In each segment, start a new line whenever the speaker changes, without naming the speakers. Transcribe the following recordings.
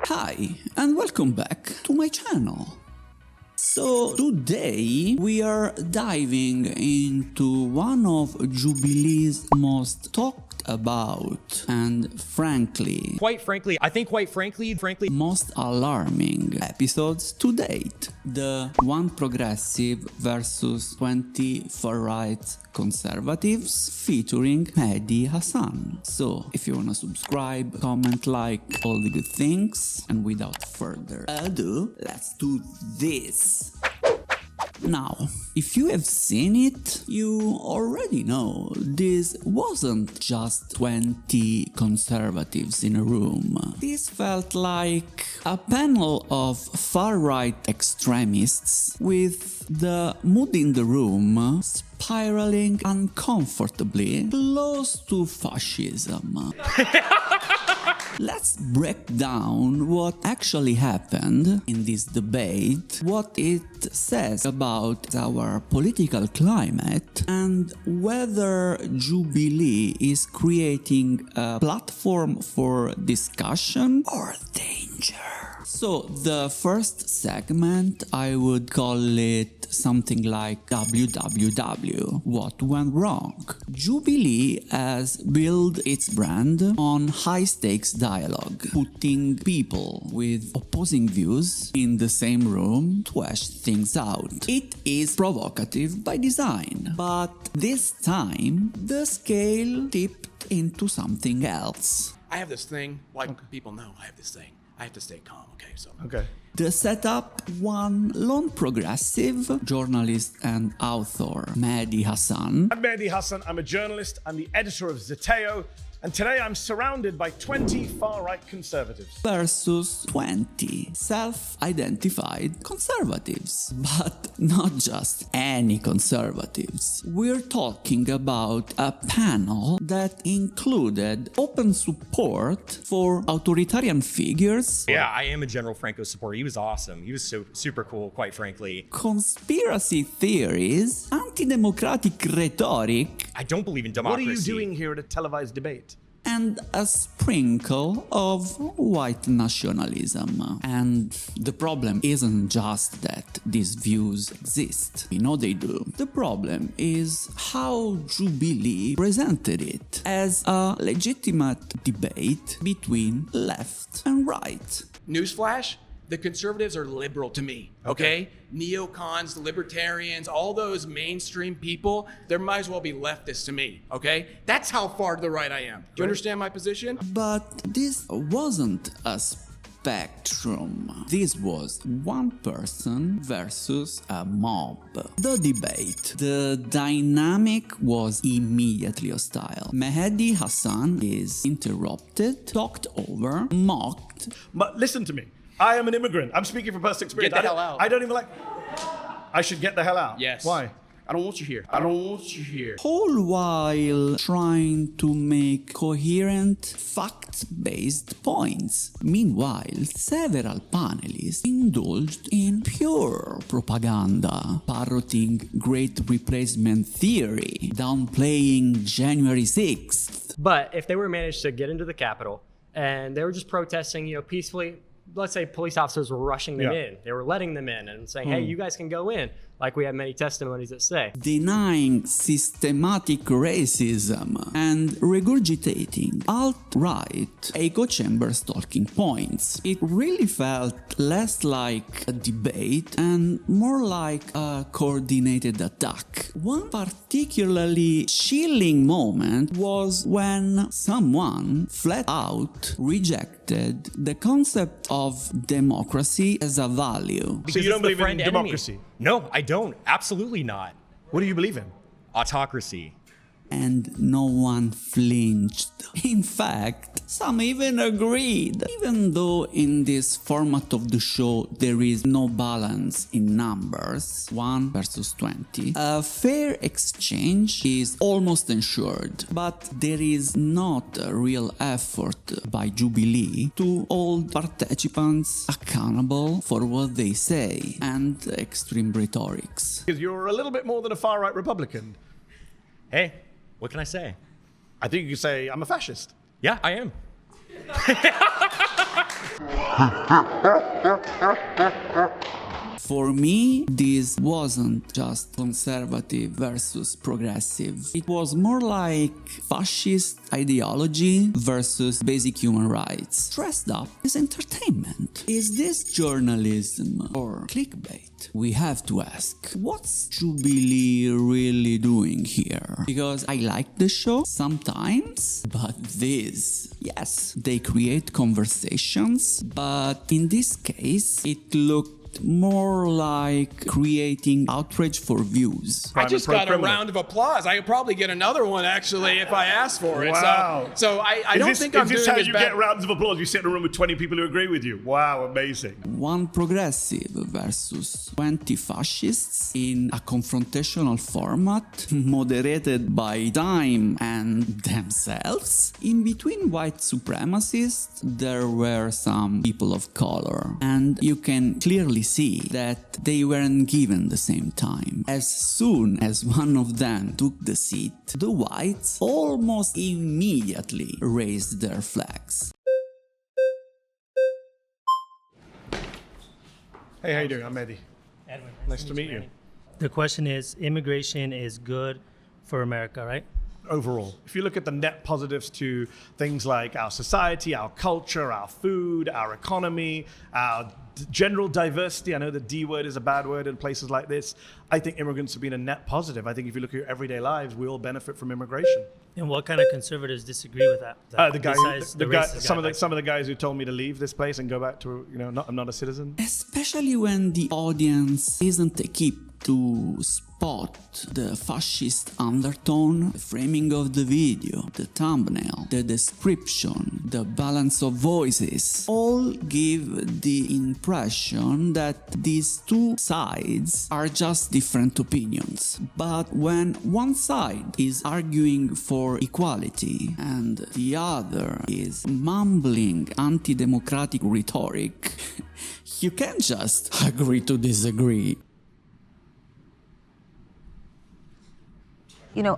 Hi, and welcome back to my channel. So today we are diving into one of Jubilee's most talked about and
quite frankly,
most alarming episodes to date. The one progressive versus 20 far-right conservatives featuring Mehdi Hasan. So if you wanna subscribe, comment, like, all the good things, and without further ado, let's do this. Now, if you have seen it, you already know this wasn't just 20 conservatives in a room. This felt like a panel of far-right extremists with the mood in the room spiraling uncomfortably close to fascism. Let's break down what actually happened in this debate, what it says about our political climate, and whether Jubilee is creating a platform for discussion or danger. So the first segment, I would call it something like WWW, what went wrong. Jubilee has built its brand on high-stakes dialogue, putting people with opposing views in the same room to hash things out. It is provocative by design, but this time the scale tipped into something else.
I have this thing, people know I have this thing. I have to stay calm, okay?
Okay. The setup, one lone progressive, journalist and author, Mehdi Hasan.
I'm Mehdi Hasan, I'm a journalist, I'm the editor of Zeteo, and today I'm surrounded by 20 far-right conservatives.
Versus 20 self-identified conservatives. But not just any conservatives. We're talking about a panel that included open support for authoritarian figures.
Yeah, I am a General Franco supporter. He was awesome. He was super cool, quite frankly.
Conspiracy theories, anti-democratic rhetoric.
I don't believe in democracy.
What are you doing here at a televised debate?
And a sprinkle of white nationalism. And the problem isn't just that these views exist. We know they do. The problem is how Jubilee presented it as a legitimate debate between left and right.
Newsflash, the conservatives are liberal to me, okay? Neocons, libertarians, all those mainstream people, they might as well be leftists to me, okay? That's how far to the right I am. Do you understand my position?
But this wasn't a spectrum. This was one person versus a mob. The debate, the dynamic was immediately hostile. Mehdi Hasan is interrupted, talked over, mocked.
But listen to me. I am an immigrant. I'm speaking from personal experience.
Get the hell out.
I don't even like... I should get the hell out.
Yes.
Why?
I don't want you here. I don't want you here.
All while trying to make coherent, fact-based points. Meanwhile, several panelists indulged in pure propaganda, parroting Great Replacement theory, downplaying January 6th.
But if they were managed to get into the Capitol and they were just protesting, peacefully, let's say police officers were rushing them in. They were letting them in and saying, hey, you guys can go in, like we have many testimonies that say.
Denying systematic racism and regurgitating alt-right echo chambers talking points. It really felt less like a debate and more like a coordinated attack. One particularly chilling moment was when someone flat out rejected the concept of democracy as a value.
So you don't believe in democracy?
No, I don't. Absolutely not.
What do you believe in?
Autocracy.
And no one flinched. In fact, some even agreed. Even though in this format of the show there is no balance in numbers, 1 versus 20, a fair exchange is almost ensured. But there is not a real effort by Jubilee to hold participants accountable for what they say and extreme rhetorics.
Because you're a little bit more than a far-right Republican.
Hey, what can I say?
I think you could say I'm a fascist.
Yeah, I am.
For me, this wasn't just conservative versus progressive. It was more like fascist ideology versus basic human rights. Dressed up as entertainment. Is this journalism or clickbait? We have to ask, what's Jubilee really doing here? Because I like the show sometimes, but this, yes, they create conversations, but in this case, it looked more like creating outrage for views.
I just got a round of applause. I could probably get another one actually if I asked for it.
Wow.
So I don't think I'm doing
Is this how
as
you
bad.
get rounds of applause? You sit in a room with 20 people who agree with you. Wow, amazing.
One progressive versus 20 fascists in a confrontational format moderated by time and themselves. In between white supremacists, there were some people of color, and you can clearly see that they weren't given the same time. As soon as one of them took the seat, the whites almost immediately raised their flags.
Hey, how you doing? I'm Mehdi.
Edwin,
Nice to meet you.
The question is, immigration is good for America, right?
Overall, if you look at the net positives to things like our society, our culture, our food, our economy, our general diversity, I know the D word is a bad word in places like this. I think immigrants have been a net positive. I think if you look at your everyday lives, we all benefit from immigration.
And what kind of conservatives disagree with that?
Some of the guys who told me to leave this place and go back to, I'm not a citizen.
Especially when the audience isn't equipped to spot the fascist undertone, the framing of the video, the thumbnail, the description, the balance of voices, all give the impression that these two sides are just different opinions. But when one side is arguing for equality and the other is mumbling anti-democratic rhetoric, you can't just agree to disagree.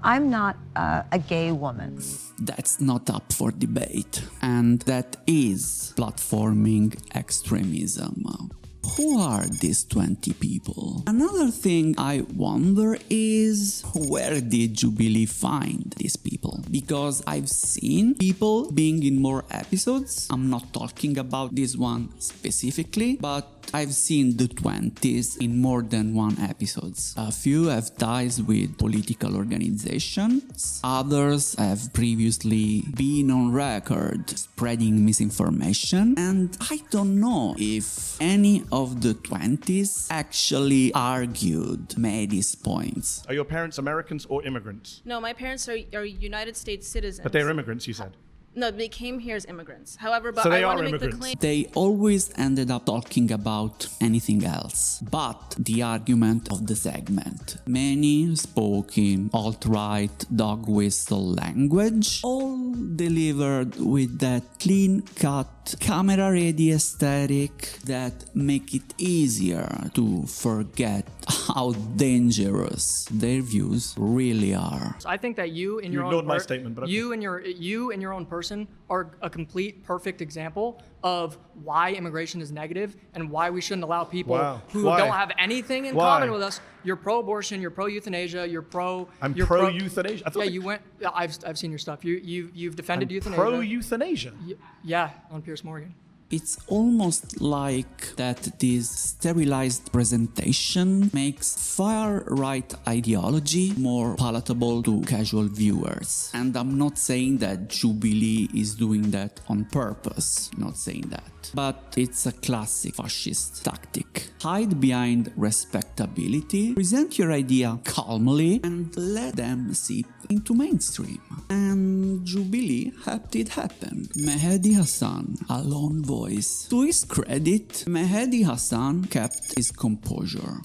I'm not a gay woman.
That's not up for debate, and that is platforming extremism. Who are these 20 people? Another thing I wonder is, where did Jubilee find these people? Because I've seen people being in more episodes. I'm not talking about this one specifically, but I've seen the 20s in more than one episodes. A few have ties with political organizations, others have previously been on record spreading misinformation, and I don't know if any of the 20s actually argued Mehdi's points.
Are your parents Americans or immigrants?
No, my parents are United States citizens.
But they're immigrants, you said.
No, they came here as immigrants. However, but
So they
I want
are
to make the
immigrants.
claim.
They always ended up talking about anything else but the argument of the segment. Many spoke in alt-right dog whistle language, all delivered with that clean-cut, camera-ready aesthetic that make it easier to forget how dangerous their views really are.
So I think that you in
You
your
ignored
own
my statement, but okay.
you and your own person are a complete perfect example of why immigration is negative and why we shouldn't allow people
Wow.
who
Why?
don't have anything in
Why?
common with us. You're pro-abortion, you're pro-euthanasia, you're pro.
I'm
you're
pro-euthanasia? I thought
Yeah,
that-
you went. Yeah, I've seen your stuff. You've defended euthanasia.
Pro-euthanasia?
Yeah, on Piers Morgan.
It's almost like that this sterilized presentation makes far-right ideology more palatable to casual viewers. And I'm not saying that Jubilee is doing that on purpose, not saying that. But it's a classic fascist tactic. Hide behind respectability, present your idea calmly, and let them seep into mainstream. And Jubilee helped it happen. Mehdi Hasan, a lone voice. To his credit, Mehdi Hasan kept his composure.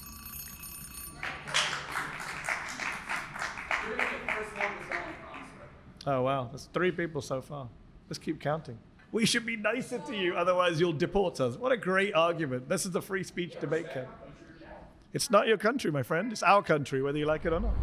Oh, wow. That's 3 people so far. Let's keep counting. We should be nicer to you, otherwise you'll deport us. What a great argument. This is the free speech debate camp. It's not your country, my friend. It's our country, whether you like it or not.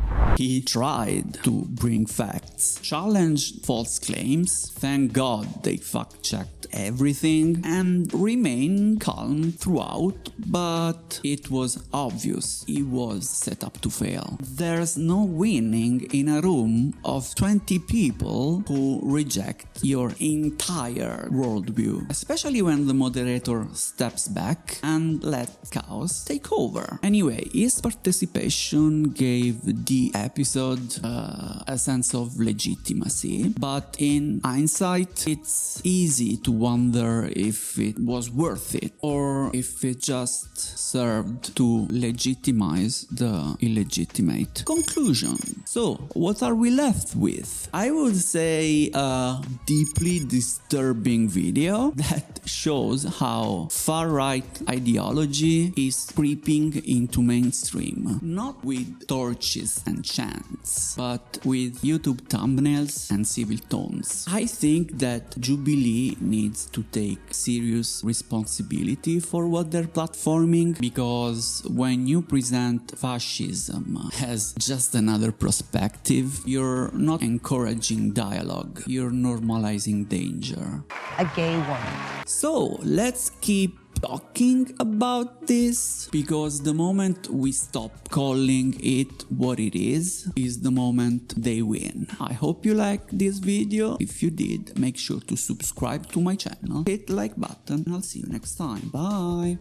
He tried to bring facts, challenged false claims, thank God they fact-checked everything, and remained calm throughout, but it was obvious he was set up to fail. There's no winning in a room of 20 people who reject your entire worldview, especially when the moderator steps back and lets chaos take over. Anyway, his participation gave the episode a sense of legitimacy, but in hindsight, it's easy to wonder if it was worth it or if it just served to legitimize the illegitimate. Conclusion. So, what are we left with? I would say a deeply disturbing video that shows how far-right ideology is creeping into mainstream, not with torches and chants, but with YouTube thumbnails and civil tones. I think that Jubilee needs to take serious responsibility for what they're platforming, because when you present fascism as just another perspective, you're not encouraging dialogue, you're normalizing danger.
A gay woman.
So let's keep talking about this, because the moment we stop calling it what it is the moment they win. I hope you liked this video. If you did, make sure to subscribe to my channel, hit the like button, and I'll see you next time. Bye!